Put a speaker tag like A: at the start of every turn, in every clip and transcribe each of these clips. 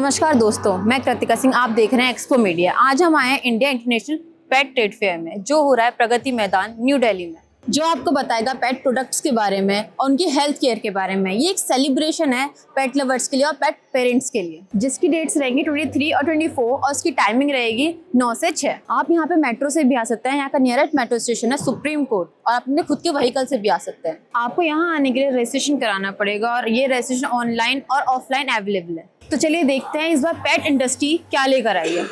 A: नमस्कार दोस्तों, मैं कृतिका सिंह। आप देख रहे हैं एक्सपो मीडिया। आज हम आए हैं इंडिया इंटरनेशनल पेट ट्रेड फेयर में, जो हो रहा है प्रगति मैदान न्यू दिल्ली में, जो आपको बताएगा पेट प्रोडक्ट्स के बारे में और उनकी हेल्थ केयर के बारे में। ये एक सेलिब्रेशन है पेट लवर्स के लिए और पेट पेरेंट्स के लिए, जिसकी डेट्स रहेंगी 23 और 24 और उसकी टाइमिंग रहेगी 9 से 6। आप यहाँ पे मेट्रो से भी आ सकते हैं। यहाँ का नियरेस्ट मेट्रो स्टेशन है सुप्रीम कोर्ट, और आप अपने खुद के व्हीकल से भी आ सकते हैं। आपको यहाँ आने के लिए रजिस्ट्रेशन कराना पड़ेगा, और ये रजिस्ट्रेशन ऑनलाइन और ऑफलाइन अवेलेबल है। तो चलिए देखते हैं इस बार पेट इंडस्ट्री क्या लेकर आई है।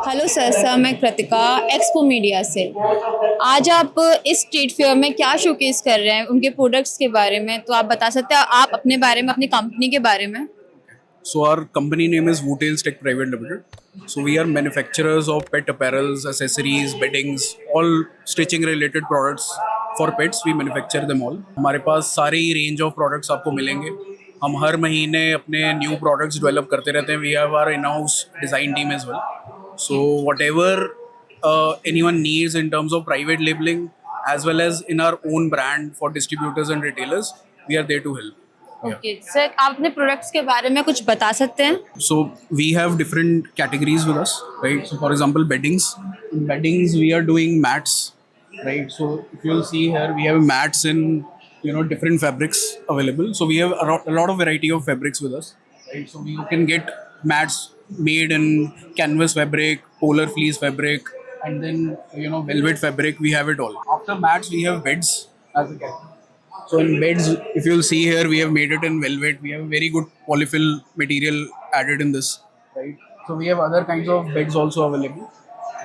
A: हेलो सर, मैं कृतिका एक्सपो मीडिया से। आज आप इस ट्रेड फेयर में क्या शोकेस कर रहे हैं उनके प्रोडक्ट्स के बारे में, तो आप बता सकते हैं आप अपने बारे में, अपनी कंपनी के बारे में?
B: So our company name is Wootails Tech Private Limited. So we are manufacturers of pet apparels, accessories, beddings, all stitching related products for pets. We manufacture them all. हमारे पास सारी range of products आपको मिलेंगे। हम हर महीने अपने new products develop करते रहते हैं. We have our in-house design team as well. So whatever anyone needs in terms of private labeling as well as in our own brand for distributors and retailers, we are there to help.
A: Okay sir, आप अपने products के बारे में कुछ बता सकते हैं?
B: So we have different categories with us, right? So for example, beddings. In beddings, we are doing mats, right? So if you'll see here, we have mats in different fabrics available. So we have a lot of variety of fabrics with us, right? So you can get mats made in canvas fabric, polar fleece fabric, and then velvet fabric. We have it all. After mats, we have beds as a category. So in beds, if you'll see here, we have made it in velvet. We have a very good polyfill material added in this, right? So we have other kinds of beds also available,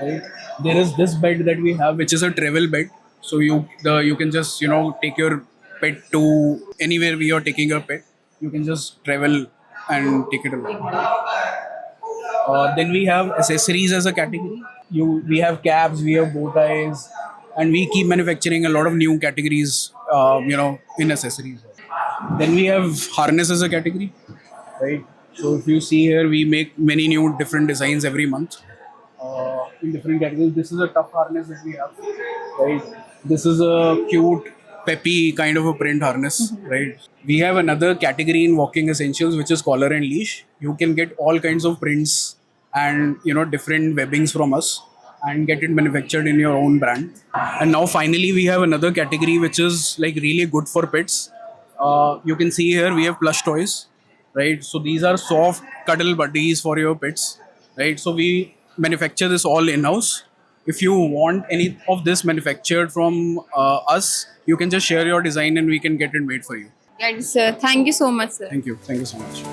B: right? There is this bed that we have, which is a travel bed. So you can just take your pet to anywhere we are taking your pet. You can just travel and take it along. Then we have accessories as a category. We have caps, we have bow ties, and we keep manufacturing a lot of new categories, in accessories. Then we have harness as a category, right? So if you see here, we make many new different designs every month in different categories. This is a tough harness that we have, right? This is a cute, peppy kind of a print harness, right? We have another category in walking essentials, which is collar and leash. You can get all kinds of prints and different webbings from us and get it manufactured in your own brand. And now finally we have another category which is like really good for pets. You can see here we have plush toys, right? So these are soft cuddle buddies for your pets, right? So we manufacture this all in-house. If you want any of this manufactured from us, you can just share your design and we can get it made for you.
A: Right, sir. Thank you so much, sir.
B: Thank you so much.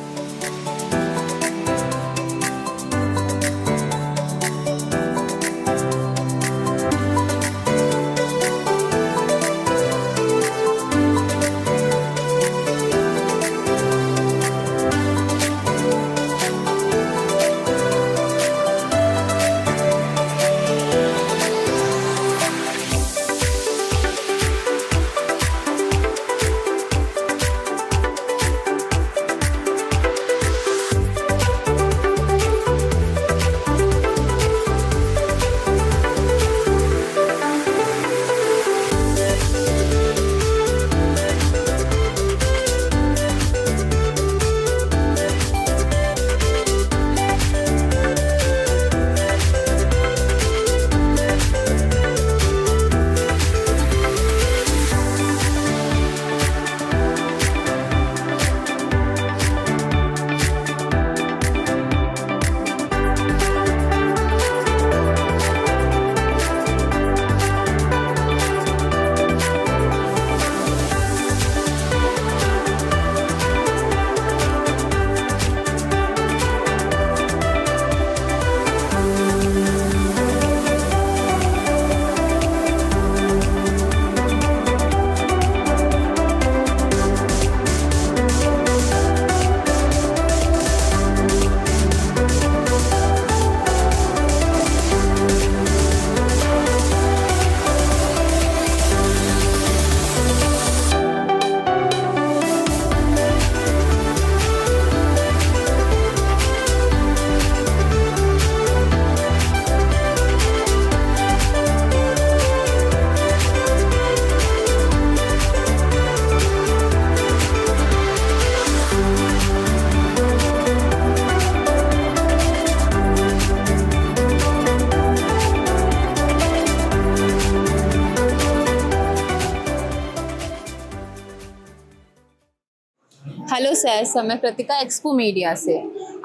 A: Hello sir, मैं प्रतिका expo media से।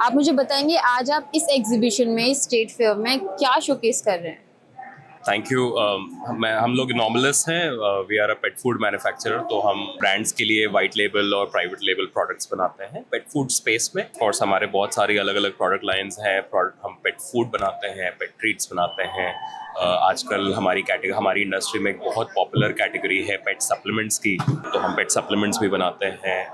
A: आप मुझे बताएंगे आज आप इस exhibition में, इस स्टेट फेयर में क्या शोकेस कर रहे हैं?
C: Thank you. हम लोग नॉर्मलिस्ट हैं। We are a pet food manufacturer. तो हम ब्रांड्स के लिए वाइट लेबल और प्राइवेट लेबल प्रोडक्ट्स बनाते हैं पेट फूड स्पेस में। और हमारे बहुत सारी अलग अलग प्रोडक्ट लाइंस हैं। हम पेट फूड बनाते हैं, पेट ट्रीट्स बनाते हैं। आजकल हमारी इंडस्ट्री में एक बहुत पॉपुलर कैटेगरी है पेट सप्लीमेंट्स की, तो हम पेट सप्लीमेंट्स भी बनाते हैं।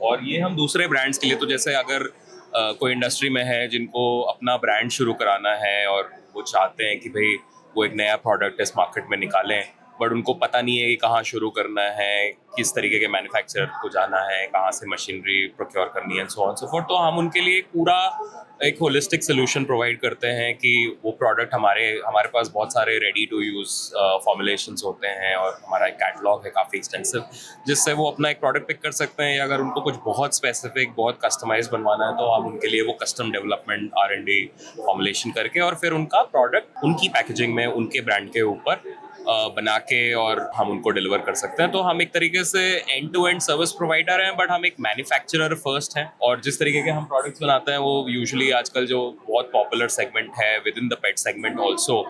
C: और ये हम दूसरे ब्रांड्स के लिए, तो जैसे अगर कोई इंडस्ट्री में है जिनको अपना ब्रांड शुरू कराना है और वो चाहते हैं कि भाई वो एक नया प्रोडक्ट इस मार्केट में निकालें, बट उनको पता नहीं है कि कहाँ शुरू करना है, किस तरीके के मैन्युफैक्चरर को जाना है, कहाँ से मशीनरी प्रोक्योर करनी है, सो ऑन सो फोर्थ। तो हम उनके लिए पूरा एक होलिस्टिक सोल्यूशन प्रोवाइड करते हैं कि वो प्रोडक्ट हमारे पास बहुत सारे रेडी टू यूज़ फॉर्मुलेशंस होते हैं और हमारा एक कैटलॉग है काफ़ी एक्सटेंसिव, जिससे वो अपना एक प्रोडक्ट पिक कर सकते हैं। या अगर उनको कुछ बहुत स्पेसिफिक, बहुत कस्टमाइज बनवाना है, तो हम उनके लिए वो कस्टम डेवलपमेंट R&D फॉर्मुलेशन करके और फिर उनका प्रोडक्ट उनकी पैकेजिंग में उनके ब्रांड के ऊपर बना के और हम उनको डिलीवर कर सकते हैं। तो हम एक तरीके से end to end service provider हैं, बट हम एक मैन्युफैक्चरर फर्स्ट हैं। और जिस तरीके के हम प्रोडक्ट्स बनाते हैं वो यूजुअली आजकल जो बहुत पॉपुलर सेगमेंट है with in the pet segment also,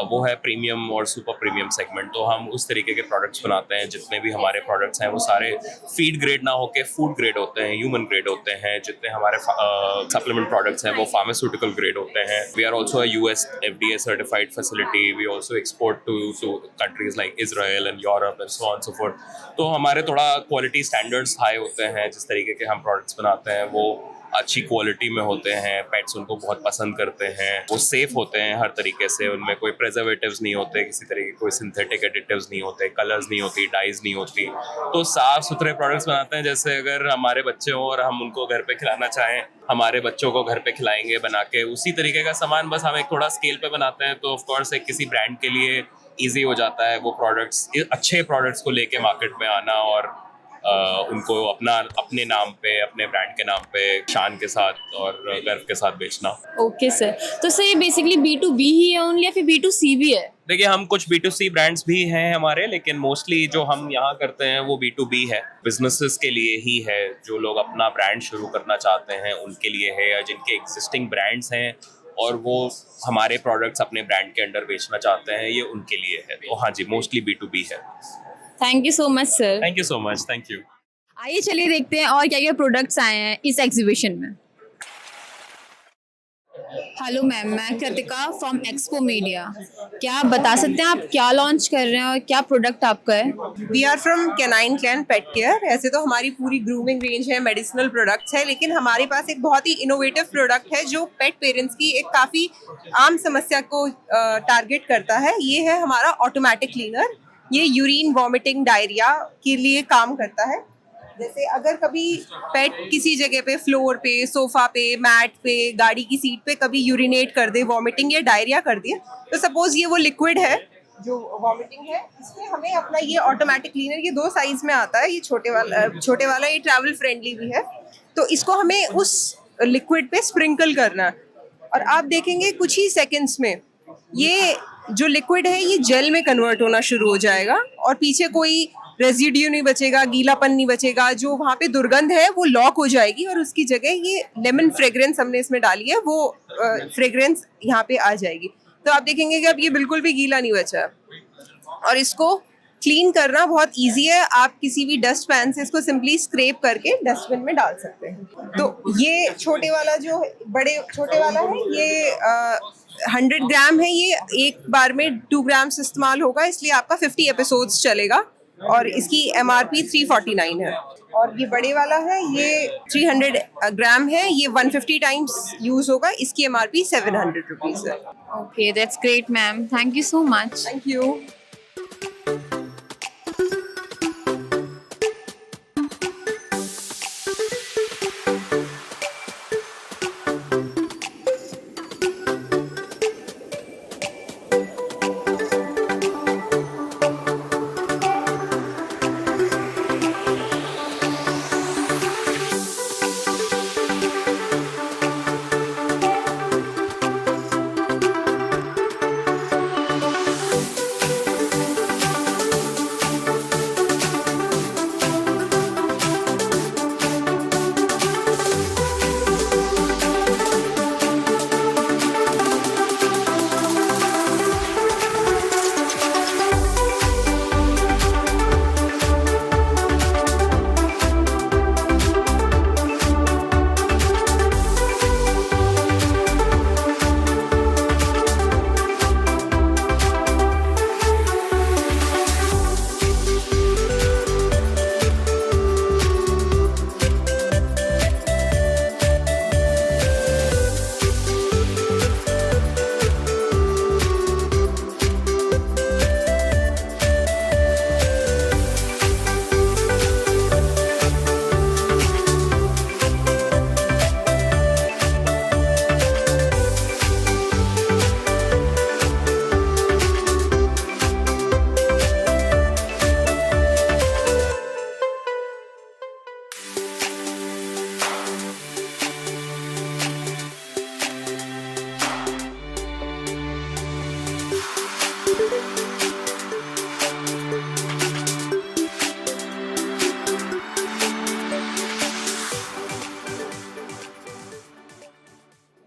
C: वो है प्रीमियम और सुपर प्रीमियम सेगमेंट। तो हम उस तरीके के प्रोडक्ट्स बनाते हैं। जितने भी हमारे प्रोडक्ट्स हैं वो सारे फीड ग्रेड ना होके फूड ग्रेड होते हैं, ह्यूमन ग्रेड होते हैं। जितने हमारे सप्लीमेंट प्रोडक्ट्स हैं वो फार्मास्यूटिकल ग्रेड होते हैं। We are also a US FDA certified facility. We also export to countries like Israel and Europe and so on so forth. तो हमारे थोड़ा क्वालिटी स्टैंडर्ड्स हाई होते हैं। जिस तरीके के हम प्रोडक्ट्स बनाते हैं वो अच्छी क्वालिटी में होते हैं, पेट्स उनको बहुत पसंद करते हैं, वो सेफ होते हैं हर तरीके से, उनमें कोई प्रिजर्वेटिव्स नहीं होते, किसी तरीके कोई सिंथेटिक एडिटिव्स नहीं होते, कलर्स नहीं होती, डाइज नहीं होती। तो साफ सुथरे प्रोडक्ट्स बनाते हैं। जैसे अगर हमारे बच्चे हों और हम उनको घर पे खिलाना चाहें, हमारे बच्चों को घर पे खिलाएंगे बना के, उसी तरीके का सामान, बस हम एक थोड़ा स्केल पे बनाते हैं। तो ऑफकोर्स एक किसी ब्रांड के लिए ईजी हो जाता है वो प्रोडक्ट्स, अच्छे प्रोडक्ट्स को लेके मार्केट में आना और उनको अपने नाम पे, अपने ब्रांड के नाम पे शान के साथ और गर्व के साथ बेचना।
A: ओके सर, तो सर ये बेसिकली B2B ही है ओनली या फिर B2C भी है?
C: देखिए, हम कुछ B2C ब्रांड्स भी हैं हमारे, लेकिन मोस्टली जो हम यहाँ करते हैं वो B2B है, बिजनेसेस के लिए ही है। जो लोग अपना ब्रांड शुरू करना चाहते हैं उनके लिए है, या जिनके एग्जिस्टिंग ब्रांड्स हैं और वो हमारे प्रोडक्ट्स अपने ब्रांड के अंडर बेचना चाहते हैं, ये उनके लिए है। तो हाँ जी, मोस्टली B2B है।
A: Thank you so much sir.
C: Thank you so much, thank you.
A: आइए चलिए देखते हैं और क्या क्या प्रोडक्ट्स आए हैं इस एग्जीबिशन में। हेलो मैम, मैं कृतिका फ्रॉम एक्सपो मीडिया। क्या आप बता सकते हैं आप क्या लॉन्च कर रहे हैं और क्या प्रोडक्ट आपका है?
D: We are from canine clan pet care. ऐसे तो हमारी पूरी ग्रूमिंग रेंज है, मेडिसिनल प्रोडक्ट्स है, लेकिन हमारे पास एक बहुत ही इनोवेटिव प्रोडक्ट है जो पेट पेरेंट्स की एक काफ़ी आम समस्या को टारगेट करता है। ये है हमारा ऑटोमेटिक क्लीनर। ये यूरिन, वॉमिटिंग, डायरिया के लिए काम करता है। जैसे अगर कभी पेट किसी जगह पे, फ्लोर पे, सोफा पे, मैट पे, गाड़ी की सीट पे कभी यूरिनेट कर दे, वॉमिटिंग या डायरिया कर दे, तो सपोज ये वो लिक्विड है जो वॉमिटिंग है, इसमें हमें अपना ये ऑटोमेटिक क्लीनर, ये 2 साइज में आता है। ये छोटे वाला ये ट्रैवल फ्रेंडली भी है। तो इसको हमें उस लिक्विड पे स्प्रिंकल करना है और आप देखेंगे कुछ ही सेकेंड्स में ये जो लिक्विड है ये जेल में कन्वर्ट होना शुरू हो जाएगा और पीछे कोई रेजिड्यू नहीं बचेगा, गीलापन नहीं बचेगा। जो वहाँ पे दुर्गंध है वो लॉक हो जाएगी और उसकी जगह ये लेमन फ्रेग्रेंस हमने इसमें डाली है, वो फ्रेग्रेंस यहाँ पे आ जाएगी। तो आप देखेंगे कि अब ये बिल्कुल भी गीला नहीं बचा है और इसको क्लीन करना बहुत इजी है। आप किसी भी डस्ट पैन से इसको सिंपली स्क्रैप करके डस्टबिन में डाल सकते हैं। तो ये छोटे वाला है ये 100 ग्राम है। ये एक बार में 2 ग्राम्स इस्तेमाल होगा, इसलिए आपका 50 एपिसोड्स चलेगा और इसकी MRP 349 है। और ये बड़े वाला है, ये 300 ग्राम है, ये 150 टाइम्स यूज होगा, इसकी MRP 700 रुपीज़ है।
A: Okay, that's great ma'am, thank you so much.
D: Thank you.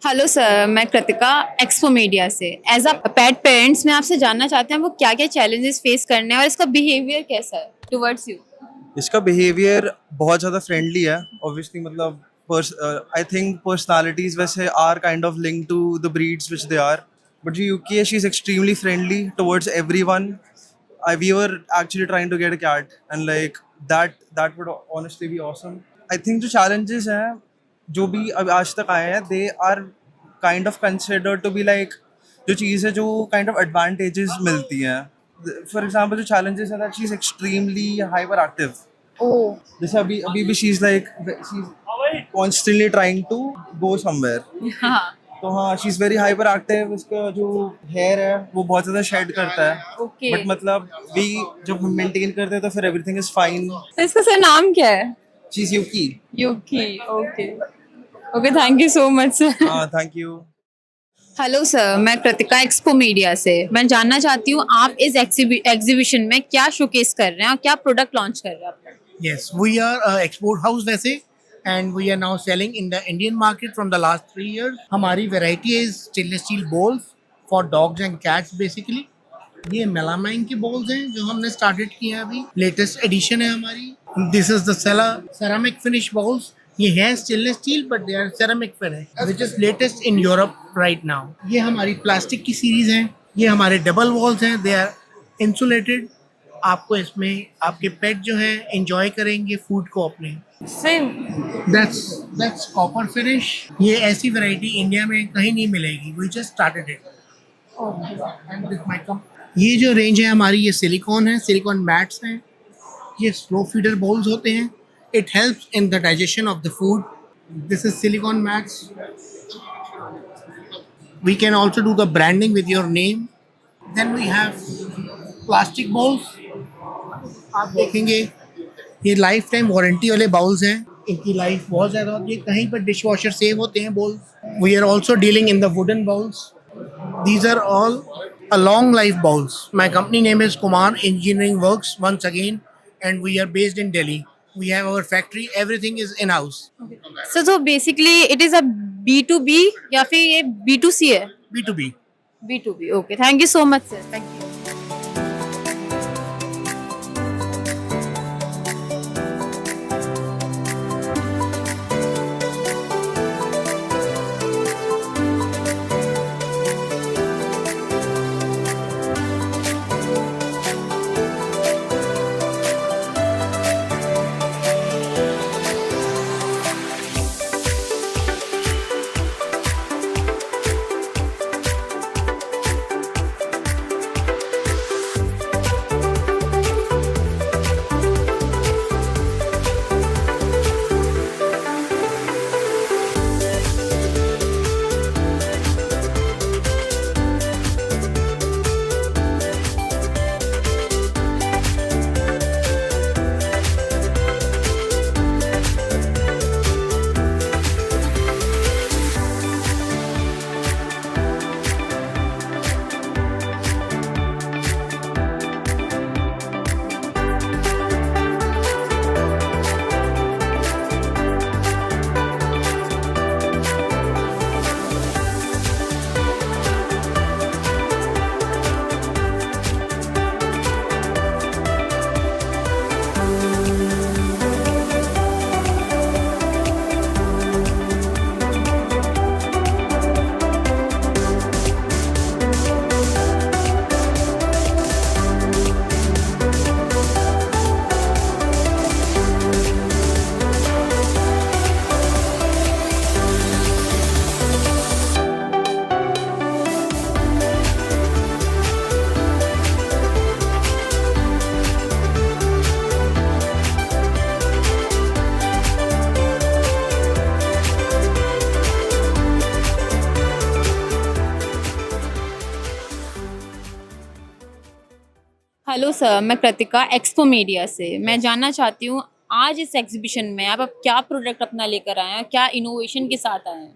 A: Hello sir, मैं कृतिका एक्सपो मीडिया से। एज अ पेट पेरेंट्स, मैं आपसे जानना चाहते हैं वो क्या क्या चैलेंजेस फेस करने हैं और इसका बिहेवियर कैसा है टुवर्ड्स यू?
E: इसका बिहेवियर बहुत ज़्यादा फ्रेंडली है ऑब्वियसली। मतलब आई थिंक पर्सनालिटीज वैसे are kind of link to the breeds which they are, but जो यूकी है she is extremely friendly towards everyone. We were actually trying to get a cat and like that would honestly be awesome. I think जो challenges हैं जो भी अब आज तक आए हैं, they are kind of considered to be like जो चीज़ है जो kind of advantages मिलती हैं. For example, जो challenges है that she's extremely hyperactive.
A: Oh.
E: जैसे अभी भी she's constantly trying to go somewhere.
A: हाँ.
E: तो हाँ, she is very hyper active. उसका जो हेयर है वो बहुत ज़्यादा शेड करता है.
A: Okay.
E: बट मतलब भी जब हम मेंटेन करते हैं तो फिर एवरीथिंग इज फाइन.
A: इसका सर नाम क्या है?
E: She is Yuki.
A: Yuki. Okay okay, thank you so much sir.
E: हाँ, थैंक यू.
A: हेलो सर, मैं कृतिका एक्सपो मीडिया से। मैं जानना चाहती हूँ आप इस एग्जीबिशन में क्या शोकेस कर रहे हैं और क्या प्रोडक्ट लॉन्च कर रहे हैं आप?
F: Yes, we are a export house वैसे, and we are now selling in the Indian market from the last 3 years. हमारी variety is stainless steel bowls for dogs and cats basically. ये melamine की balls हैं जो हमने started किया है अभी, लेटेस्ट एडिशन है हमारी। This is the ceramic finish bowls. ये है stainless steel but they are ceramic finish which is latest in Europe right now. ये हमारी प्लास्टिक की सीरीज है। ये हमारे डबल वॉल्स हैं, दे आर इंसुलेटेड। आपको इसमें आपके पेट जो है एंजॉय करेंगे फूड को अपने।
A: सेम।
F: That's copper finish. ये ऐसी वैरायटी इंडिया में कहीं नहीं मिलेगी, we just started it. And with my company ये जो रेंज है हमारी, ये सिलिकॉन है, सिलिकॉन मैट्स हैं। ये स्लो फीडर बाउल्स होते हैं। It helps in the digestion of the food. This is silicone mats. We can also do the branding with your name. Then we have plastic bowls. आप देखेंगे ये life time warranty वाले bowls हैं, इनकी life बहुत ज़्यादा होती है, कहीं पर डिश वॉशर सेव होते हैं bowls. We are also dealing in the wooden bowls. These are all a long life bowls. My company name is Kumar Engineering Works once again, and we are based in Delhi. We have our factory. Everything is in house.
A: So basically it is a B2B या फिर ये B2C है?
F: B2B.
A: B2B. Okay. Thank you so much, sir. Thank you. Hello sir, मैं Kritika expo media से। मैं जानना चाहती हूँ आज इस एग्जीबिशन में आप क्या प्रोडक्ट अपना लेकर आए हैं, क्या इनोवेशन के साथ आए हैं?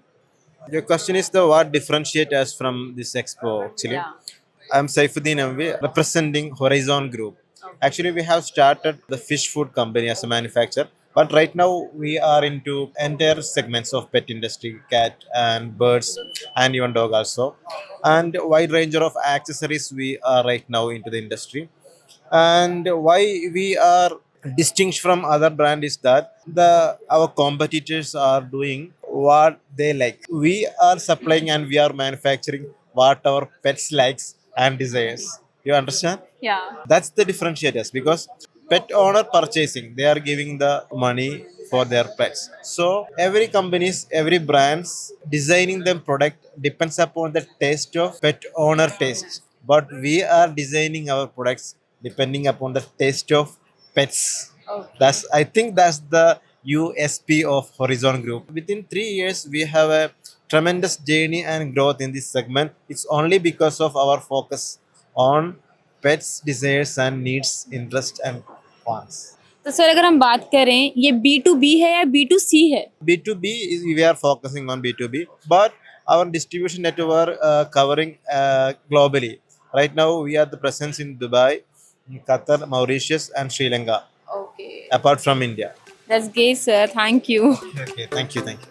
G: Your question is the what differentiate us from this expo actually.
A: Yeah.
G: I'm Saifuddin MV representing Horizon Group. Actually, we have started the fish food company as a manufacturer, but right now we are into entire segments of pet industry, cat and birds and even dog also, and a wide range of accessories we are right now into the industry. And why we are distinct from other brand is that our competitors are doing what they like. We are supplying and we are manufacturing what our pets likes and desires. You understand?
A: Yeah.
G: That's the differentiators, because pet owner purchasing, they are giving the money for their pets. So every companies, every brands designing them product depends upon the taste of pet owner taste. But we are designing our products depending upon the taste of pets.
A: Okay.
G: I think that's the USP of Horizon Group. Within 3 years, we have a tremendous journey and growth in this segment. It's only because of our focus on pets, desires and needs, interest and wants.
A: तो sir अगर हम बात करें, ये B2B है या B2C है?
G: B2B, we are focusing on B2B, but our distribution network covering globally. Right now, we are the presence in Dubai, Qatar, Mauritius, and Sri Lanka.
A: Okay.
G: Apart from India.
A: That's great, sir. Thank you.
G: Okay, thank you, thank you.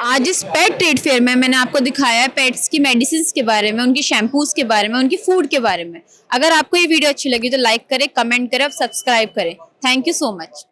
A: आज इस पेट trade fair में मैंने आपको दिखाया है pets की medicine के बारे में, उनकी शैम्पूज के बारे में, उनकी फूड के बारे में। अगर आपको ये वीडियो अच्छी लगी तो लाइक करें, कमेंट करें और सब्सक्राइब करें। Thank you so much.